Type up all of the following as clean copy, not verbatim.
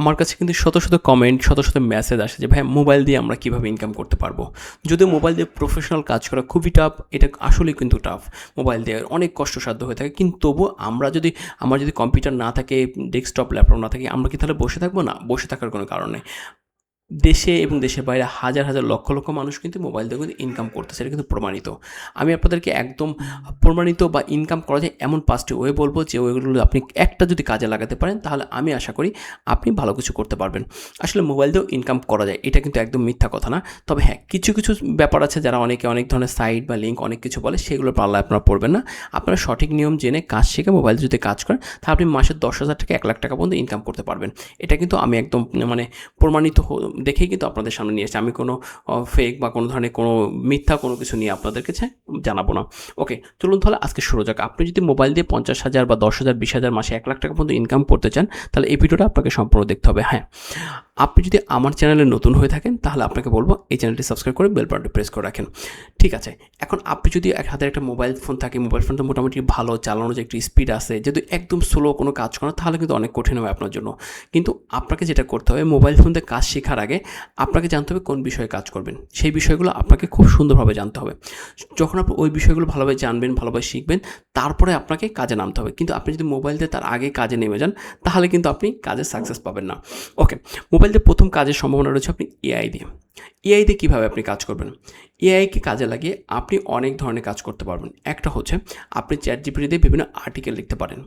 আমার কাছে কিন্তু শত শত কমেন্ট, শত শত মেসেজ আসে যে ভাই মোবাইল দিয়ে আমরা কীভাবে ইনকাম করতে পারবো। যদিও মোবাইল দিয়ে প্রফেশনাল কাজ করা খুবই টাফ, এটা আসলেই কিন্তু টাফ। মোবাইল দিয়ে অনেক কষ্টসাধ্য হয়ে থাকে, কিন্তু তবুও আমার যদি কম্পিউটার না থাকে, ডেস্কটপ ল্যাপটপ না থাকে, আমরা কি তাহলে বসে থাকবো? না, বসে থাকার কোনো কারণ নেই। দেশে এবং দেশের বাইরে হাজার হাজার লক্ষ লক্ষ মানুষ কিন্তু মোবাইল দিয়ে কিন্তু ইনকাম করতেছে, এটা কিন্তু প্রমাণিত। আমি আপনাদেরকে একদম প্রমাণিত বা ইনকাম করা যায় এমন 5টি ওয়ে বলবো, যে ওয়েগুলো আপনি একটা যদি কাজে লাগাতে পারেন, তাহলে আমি আশা করি আপনি ভালো কিছু করতে পারবেন। আসলে মোবাইল দিয়েও ইনকাম করা যায়, এটা কিন্তু একদম মিথ্যা কথা না। তবে হ্যাঁ, কিছু কিছু ব্যাপার আছে, যারা অনেকে অনেক ধরনের সাইট বা লিঙ্ক অনেক কিছু বলে, সেগুলো পারলে আপনারা পড়বেন না। আপনারা সঠিক নিয়ম জেনে কাজ শিখে মোবাইল যদি কাজ করেন, তাহলে আপনি মাসে 10,000 থেকে 1,00,000 টাকা পর্যন্ত ইনকাম করতে পারবেন। এটা কিন্তু আমি একদম মানে প্রমাণিত দেখেই কিন্তু আপনাদের সামনে নিয়ে এসেছি। আমি কোনো ফেক বা কোনো ধরনের কোনো মিথ্যা কোনো কিছু নিয়ে আপনাদের কাছে জানাবো না। ওকে, চলুন তাহলে আজকে শুরু যাক। আপনি যদি মোবাইল দিয়ে 50,000 বা 10,000, 20,000, মাসে 1,00,000 টাকা পর্যন্ত ইনকাম করতে চান, তাহলে এই ভিডিওটা আপনাকে সম্পূর্ণ দেখতে হবে। হ্যাঁ, আপনি যদি আমার চ্যানেলে নতুন হয়ে থাকেন, তাহলে আপনাকে বলবো এই চ্যানেলটি সাবস্ক্রাইব করে বেল বাটনটি প্রেস করে রাখেন। ঠিক আছে, এখন আপনি যদি হাতে একটা মোবাইল ফোন থাকে, মোবাইল ফোনটা মোটামুটি ভালো চালানোর যে একটি স্পিড আছে, যদি একদম স্লো কোনো কাজ করেন, তাহলে কিন্তু অনেক কঠিন হবে আপনার জন্য। কিন্তু আপনাকে যেটা করতে হবে, মোবাইল ফোন দিয়ে কাজ শেখার আগে আপনাকে জানতে হবে কোন বিষয়ে কাজ করবেন। সেই বিষয়গুলো আপনাকে খুব সুন্দরভাবে জানতে হবে। যখন আপনি ওই বিষয়গুলো ভালোভাবে জানবেন, ভালোভাবে শিখবেন, তারপরে আপনাকে কাজে নামতে হবে। কিন্তু আপনি যদি মোবাইল দিয়ে তার আগে কাজে নেমে যান, তাহলে কিন্তু আপনি কাজে সাকসেস পাবেন না। ওকে, মোবাইল দিয়ে প্রথম কাজের সম্ভাবনা রয়েছে আপনি এআই দিয়ে। এআই দিয়ে কীভাবে আপনি কাজ করবেন? এআইকে কাজে লাগিয়ে আপনি অনেক ধরনের কাজ করতে পারবেন। একটা হচ্ছে, আপনি চ্যাটজিপিটি দিয়ে বিভিন্ন আর্টিকেল লিখতে পারেন।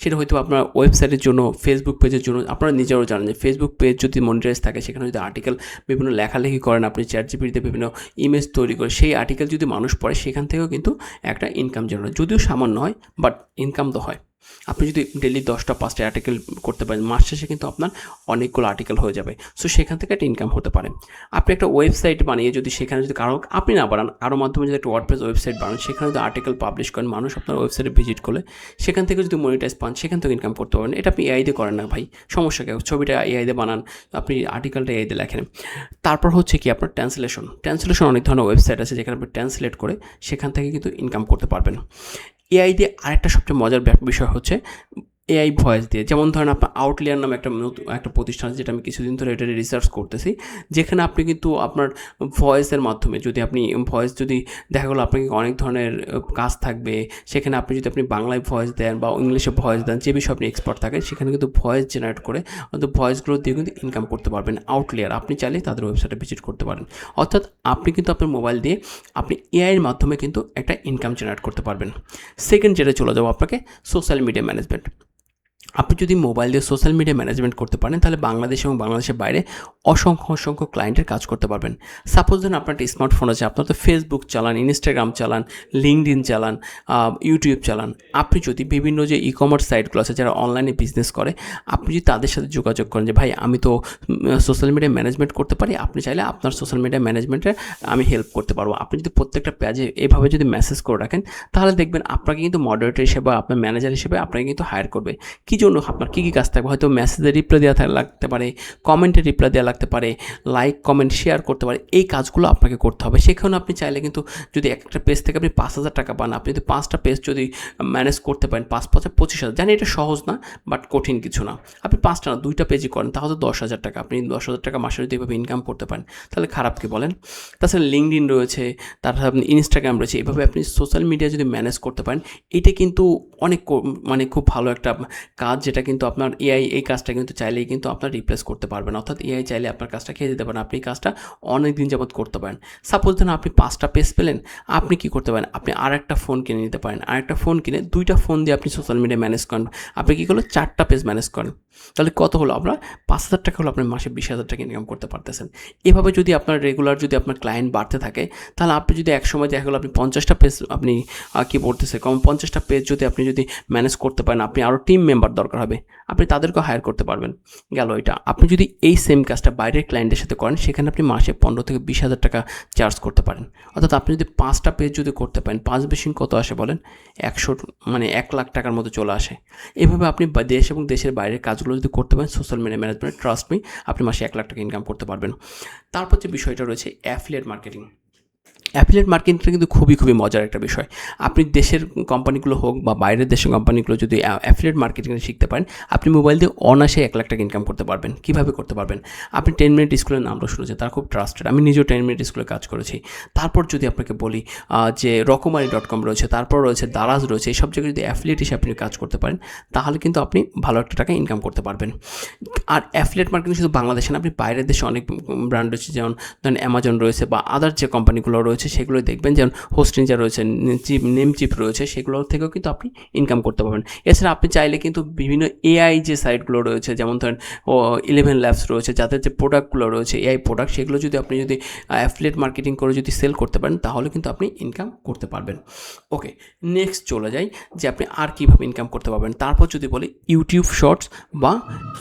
সেটা হয়তো আপনার ওয়েবসাইটের জন্য, ফেসবুক পেজের জন্য। আপনারা নিজেরাও জানেন যে ফেসবুক পেজ যদি মনিটাইজ থাকে, সেখানে যদি আর্টিকেল বিভিন্ন লেখালেখি করেন, আপনি চ্যাটজিপিটিতে বিভিন্ন ইমেজ তৈরি করে সেই আর্টিকেল যদি মানুষ পড়ে, সেখান থেকেও কিন্তু একটা ইনকাম জেনারেট, যদিও সামান্য হয়, বাট ইনকাম তো হয়। আপনি যদি ডেইলি 10টা 5টা আর্টিকেল করতে পারেন, মাস শেষে কিন্তু আপনার অনেকগুলো আর্টিকেল হয়ে যাবে। সো সেখান থেকে একটা ইনকাম হতে পারে। আপনি একটা ওয়েবসাইট বানিয়ে যদি সেখানে যদি আপনি না বানান, কারো মাধ্যমে যদি একটা ওয়ার্ডপ্রেস ওয়েবসাইট বানান, সেখানে যদি আর্টিকেল পাবলিশ করেন, মানুষ আপনার ওয়েবসাইটে ভিজিট করলে সেখান থেকে যদি মনিটাইজ পান, সেখান থেকে ইনকাম করতে পারেন। এটা আপনি এআই দিয়ে করেন না ভাই, সমস্যা কেউ, ছবিটা এআই দিয়ে বানান, আপনি আর্টিকেলটা এআই দিয়ে লেখেন। তারপর হচ্ছে কি, আপনার ট্রান্সলেশন অনেক ধরনের ওয়েবসাইট আছে, যেখানে আপনি ট্রান্সলেট করে সেখান থেকে কিন্তু ইনকাম করতে পারবেন। এআই দিয়ে আরেকটা সবচেয়ে মজার বিষয় হচ্ছে এআই ভয়েস দিয়ে। যেমন ধরেন, আপনার আউটলিয়ার নামে একটা প্রতিষ্ঠান আছে, যেটা আমি কিছুদিন ধরে এটা রিসার্চ করতেছি, যেখানে আপনি কিন্তু আপনার ভয়েসের মাধ্যমে, যদি আপনি ভয়েস যদি দেখা গেলো আপনাকে অনেক ধরনের কাজ থাকবে, সেখানে আপনি বাংলায় ভয়েস দেন বা ইংলিশে ভয়েস দেন, যে বিষয়ে আপনি এক্সপার্ট থাকেন, সেখানে কিন্তু ভয়েস জেনারেট করে অর্থাৎ ভয়েসগুলো দিয়ে কিন্তু ইনকাম করতে পারবেন। আউটলিয়ার, আপনি চাইলে তাদের ওয়েবসাইটে ভিজিট করতে পারেন। অর্থাৎ আপনি কিন্তু আপনার মোবাইল দিয়ে আপনি এআইয়ের মাধ্যমে কিন্তু একটা ইনকাম জেনারেট করতে পারবেন। সেকেন্ড যেটা চলে যাবো আপনাকে, সোশ্যাল মিডিয়া ম্যানেজমেন্ট। আপনি যদি মোবাইল দিয়ে সোশ্যাল মিডিয়া ম্যানেজমেন্ট করতে পারেন, তাহলে বাংলাদেশ এবং বাংলাদেশের বাইরে অসংখ্য ক্লায়েন্টের কাজ করতে পারবেন। সাপোজ ধরুন আপনার একটা স্মার্টফোন আছে, আপনার তো ফেসবুক চালান, ইনস্টাগ্রাম চালান, লিঙ্কডইন চালান, ইউটিউব চালান। আপনি যদি বিভিন্ন যে ই-কমার্স সাইটগুলো আছে, যারা অনলাইনে বিজনেস করে, আপনি যদি তাদের সাথে যোগাযোগ করেন যে ভাই আমি তো সোশ্যাল মিডিয়া ম্যানেজমেন্ট করতে পারি, আপনি চাইলে আপনার সোশ্যাল মিডিয়া ম্যানেজমেন্টে আমি হেল্প করতে পারবো। আপনি যদি প্রত্যেকটা পেজে এভাবে যদি মেসেজ করে রাখেন, তাহলে দেখবেন আপনাকে কিন্তু মডারেটর হিসেবে, আপনার ম্যানেজার হিসেবে আপনাকে কিন্তু হায়ার করবে। কী জন্য? আপনার কী কী কাজ থাকবে? হয়তো মেসেজে রিপ্লাই দেওয়া লাগতে পারে, কমেন্টে রিপ্লাই দেওয়া লাগতে পারে, লাইক কমেন্ট শেয়ার করতে পারে। এই কাজগুলো আপনাকে করতে হবে। সেখানে আপনি চাইলে কিন্তু, যদি একটা পেজ থেকে আপনি 5,000 টাকা পান, আপনি যদি 5টা পেজ যদি ম্যানেজ করতে পারেন, 5 25,000, জানি এটা সহজ না, বাট কঠিন কিছু না। আপনি 5টা না 2টা পেজই করেন, তাহলে 10,000 টাকা। আপনি 10,000 টাকা মাসে যদি এভাবে ইনকাম করতে পারেন, তাহলে খারাপ কি বলেন? তাছাড়া লিঙ্কডইন রয়েছে, তারপরে আপনি ইনস্টাগ্রাম রয়েছে, এভাবে আপনি সোশ্যাল মিডিয়া যদি ম্যানেজ করতে পারেন, এটা কিন্তু অনেক মানে খুব ভালো একটা কাজ, যেটা কিন্তু আপনার এআই এই কাজটা কিন্তু চাইলেই কিন্তু আপনার রিপ্লেস করতে পারবেন। অর্থাৎ এআই চাইলে আপনার কাজটা খেয়ে দিতে পারেন, আপনি এই কাজটা অনেক দিন যাবত করতে পারেন। সাপোজ ধরুন আপনি 5টা পেজ পেলেন, আপনি কি করতে পারেন? আপনি আরেকটা ফোন কিনে নিতে পারেন। আরেকটা ফোন কিনে 2টা ফোন দিয়ে আপনি সোশ্যাল মিডিয়া ম্যানেজ করেন। আপনি কী করলেন? 4টা পেজ ম্যানেজ করেন। তাহলে কত হলো? আপনার 5,000 টাকা হলো, আপনি মাসে 20,000 টাকা ইনকাম করতে পারতেছেন। এভাবে যদি আপনার রেগুলার যদি আপনার ক্লায়েন্ট বাড়তে থাকে, তাহলে আপনি যদি একসময় দেখা গেলো আপনি 50টা পেজ আপনি কি বলতেছে, 50টা পেজ যদি আপনি ম্যানেজ করতে পারেন, আপনি আরও টিম মেম্বার দরকার হবে, আপনি তাদেরকেও হায়ার করতে পারবেন। গেল এটা। আপনি যদি এই সেম কাজটা বাইরের ক্লায়েন্টের সাথে করেন, সেখানে আপনি মাসে 15 থেকে 20,000 টাকা চার্জ করতে পারেন। অর্থাৎ আপনি যদি 5টা পেজ যদি করতে পারেন, 5 বেশি কত আসে বলেন? 1,00,000 টাকার মতো চলে আসে। এভাবে আপনি দেশ এবং দেশের বাইরের কাজগুলো যদি করতে পারেন social media management, trust me, আপনি মাসে 1,00,000 টাকা ইনকাম করতে পারবেন। তারপর যে বিষয়টা রয়েছে অ্যাফিলিয়েট মার্কেটিং। অ্যাফিলিয়েট মার্কেটিংটা কিন্তু খুবই মজার একটা বিষয়। আপনি দেশের কোম্পানিগুলো হোক বা বাইরের দেশের কোম্পানিগুলো যদি অ্যাফিলিয়েট মার্কেটিং শিখতে পারেন, আপনি মোবাইল দিয়ে অনায়াসে 1 লাখ টাকা ইনকাম করতে পারবেন। কীভাবে করতে পারবেন? আপনি 10 মিনিট স্কুলের নামটা শুনেছেন, তারা খুব ট্রাস্টেড। আমি নিজেও 10 মিনিট স্কুলে কাজ করেছি। তারপর যদি আপনাকে বলি যে রকমারি.com রয়েছে, তারপর রয়েছে দারাজ রয়েছে, এইসব জায়গায় যদি অ্যাফিলিয়েট হিসেবে আপনি কাজ করতে পারেন, তাহলে কিন্তু আপনি ভালো একটা টাকা ইনকাম করতে পারবেন। আর অ্যাফিলিয়েট মার্কেটিং শুধু বাংলাদেশে না, আপনি বাইরের দেশে অনেক ব্র্যান্ড রয়েছে, যেমন ধরেন অ্যামাজন রয়েছে বা আদার যে কোম্পানিগুলো রয়েছে সেগুলো দেখবেন, যেমন হোস্টিঞ্জার রয়েছে, নেমচিপ রয়েছে, সেগুলো থেকেও কিন্তু আপনি ইনকাম করতে পারবেন। এছাড়া আপনি চাইলে কিন্তু বিভিন্ন এআই যে সাইটগুলো রয়েছে, যেমন ধরেন 11 ল্যাবস রয়েছে, যাদের যে প্রোডাক্টগুলো রয়েছে এআই প্রোডাক্ট, সেগুলো যদি আপনি অ্যাফিলিয়েট মার্কেটিং করে যদি সেল করতে পারেন, তাহলে কিন্তু আপনি ইনকাম করতে পারবেন। ওকে, নেক্সট চলে যাই যে আপনি আর কীভাবে ইনকাম করতে পারবেন। তারপর যদি বলি ইউটিউব শর্টস বা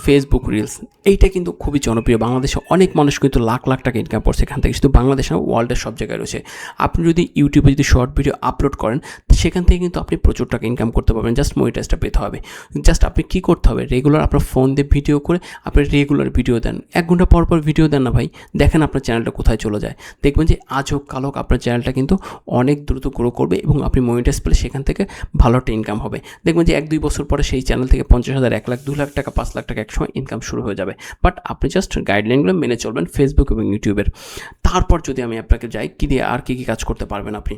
ফেসবুক রিলস, এইটা কিন্তু খুবই জনপ্রিয়। বাংলাদেশে অনেক মানুষ কিন্তু লাখ টাকা ইনকাম করছে এখান থেকে, শুধু বাংলাদেশ না, ওয়ার্ল্ডের সব জায়গায় রয়েছে। আপনি যদি ইউটিউবে শর্ট ভিডিও আপলোড করেন, সেখান থেকে কিন্তু আপনি প্রচুর টাকা ইনকাম করতে পারবেন। জাস্ট মনিটাইজটা পেতে হবে। জাস্ট আপনি কী করতে হবে, রেগুলার আপনার ফোন দিয়ে ভিডিও করে আপনি রেগুলার ভিডিও দেন। 1 ঘন্টা পর ভিডিও দেন না ভাই, দেখেন আপনার চ্যানেলটা কোথায় চলে যায়। দেখবেন যে আজ হোক কাল হোক আপনার চ্যানেলটা কিন্তু অনেক দ্রুত গ্রো করবে এবং আপনি মনিটাইজ পেলে সেখান থেকে ভালো একটা ইনকাম হবে। দেখবেন যে 1-2 বছর পরে সেই চ্যানেল থেকে 50,000, 1 লাখ, 2 লাখ টাকা, 5 লাখ টাকা একসময় ইনকাম শুরু হয়ে যাবে। বাট আপনি জাস্ট গাইডলাইনগুলো মেনে চলবেন ফেসবুক এবং ইউটিউবের। তারপর যদি আমি আপনাকে যাই কী দিয়ে আর কী কাজ করতে পারবেন আপনি।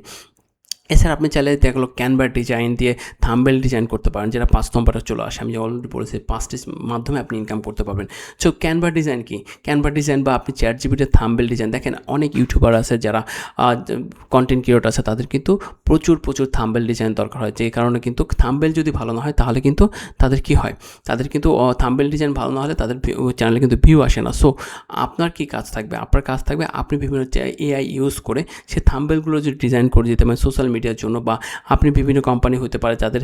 এছাড়া আপনি চাইলে দেখলো ক্যানভা ডিজাইন দিয়ে থাম্বনেল ডিজাইন করতে পারেন, যেটা 5 নম্বরে চলে আসে। আমি অলরেডি বলেছি 5টি মাধ্যমে আপনি ইনকাম করতে পারবেন। সো ক্যানভা ডিজাইন কি? ক্যানভা ডিজাইন বা আপনি চ্যাটজিপিটির থাম্বনেল ডিজাইন, দেখেন অনেক ইউটিউবার আছে যারা কন্টেন্ট ক্রিয়েটর আছে, তাদের কিন্তু প্রচুর থাম্বনেল ডিজাইন দরকার হয়। যে কারণে কিন্তু থাম্বনেল যদি ভালো না হয়, তাহলে কিন্তু তাদের কি হয়, তাদের কিন্তু থাম্বনেল ডিজাইন ভালো না হলে তাদের চ্যানেলে কিন্তু ভিউ আসে না। সো আপনার কি কাজ থাকবে? আপনার কাজ থাকবে আপনি বিভিন্ন এআই ইউজ করে সে থাম্বনেলগুলো যদি ডিজাইন করে দিতে পারেন সোশ্যাল মিডিয়ার জন্য, বা আপনি বিভিন্ন কোম্পানি হতে পারে যাদের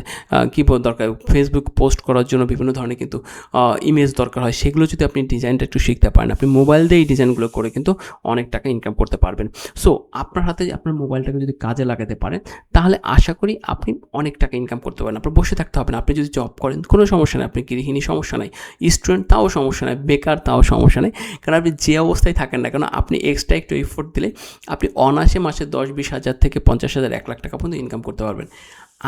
কী দরকার, ফেসবুক পোস্ট করার জন্য বিভিন্ন ধরনের কিন্তু ইমেজ দরকার হয়, সেগুলো যদি আপনি ডিজাইনটা একটু শিখতে পারেন, আপনি মোবাইল দিয়ে এই ডিজাইনগুলো করে কিন্তু অনেক টাকা ইনকাম করতে পারবেন। সো আপনার হাতে আপনার মোবাইলটাকে যদি কাজে লাগাতে পারেন, তাহলে আশা করি আপনি অনেক টাকা ইনকাম করতে পারেন। আপনার বসে থাকতে হবে না। আপনি যদি জব করেন কোনো সমস্যা নেই, আপনি গৃহিণী সমস্যা নেই, স্টুডেন্ট তাও সমস্যা নেই, বেকার তাও সমস্যা নেই। কারণ আপনি যে অবস্থায় থাকেন না কেন, আপনি এক্সট্রা একটু এফোর্ট দিলে আপনি অনায়াসে মাসে 10-20 হাজার থেকে 50,000, 1 লাখ টাকা পর্যন্ত ইনকাম করতে পারবেন।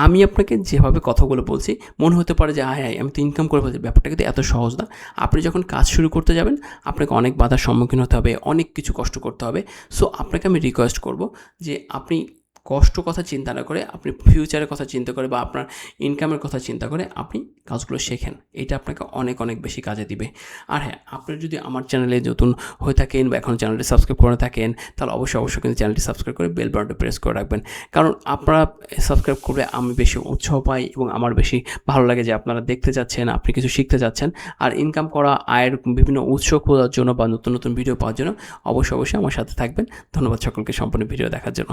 আমি আপনাকে যেভাবে কথাগুলো বলছি, মনে হতে পারে যে হ্যাঁ আমি তো ইনকাম করে ফেলছি, ব্যাপারটা কিন্তু এত সহজ না। আপনি যখন কাজ শুরু করতে যাবেন, আপনাকে অনেক বাধার সম্মুখীন হতে হবে, অনেক কিছু কষ্ট করতে হবে। সো আপনাকে আমি রিকোয়েস্ট করব যে আপনি কষ্ট কথা চিন্তা না করে, আপনি ফিউচারের কথা চিন্তা করে বা আপনার ইনকামের কথা চিন্তা করে আপনি কাজগুলো শেখেন। এটা আপনাকে অনেক বেশি কাজে দিবে। আর হ্যাঁ, আপনি যদি আমার চ্যানেলে নতুন হয়ে থাকেন বা এখন চ্যানেলটি সাবস্ক্রাইব করে থাকেন, তাহলে অবশ্যই কিন্তু চ্যানেলটি সাবস্ক্রাইব করে বেল বাটনটা প্রেস করে রাখবেন। কারণ আপনারা সাবস্ক্রাইব করলে আমি বেশি উৎসাহ পাই এবং আমার বেশি ভালো লাগে যে আপনারা দেখতে যাচ্ছেন, আপনি কিছু শিখতে যাচ্ছেন। আর ইনকাম করা, আয়ের বিভিন্ন উৎস খোঁজার জন্য বা নতুন ভিডিও পাওয়ার জন্য অবশ্যই আমার সাথে থাকবেন। ধন্যবাদ সকলকে সম্পূর্ণ ভিডিও দেখার জন্য।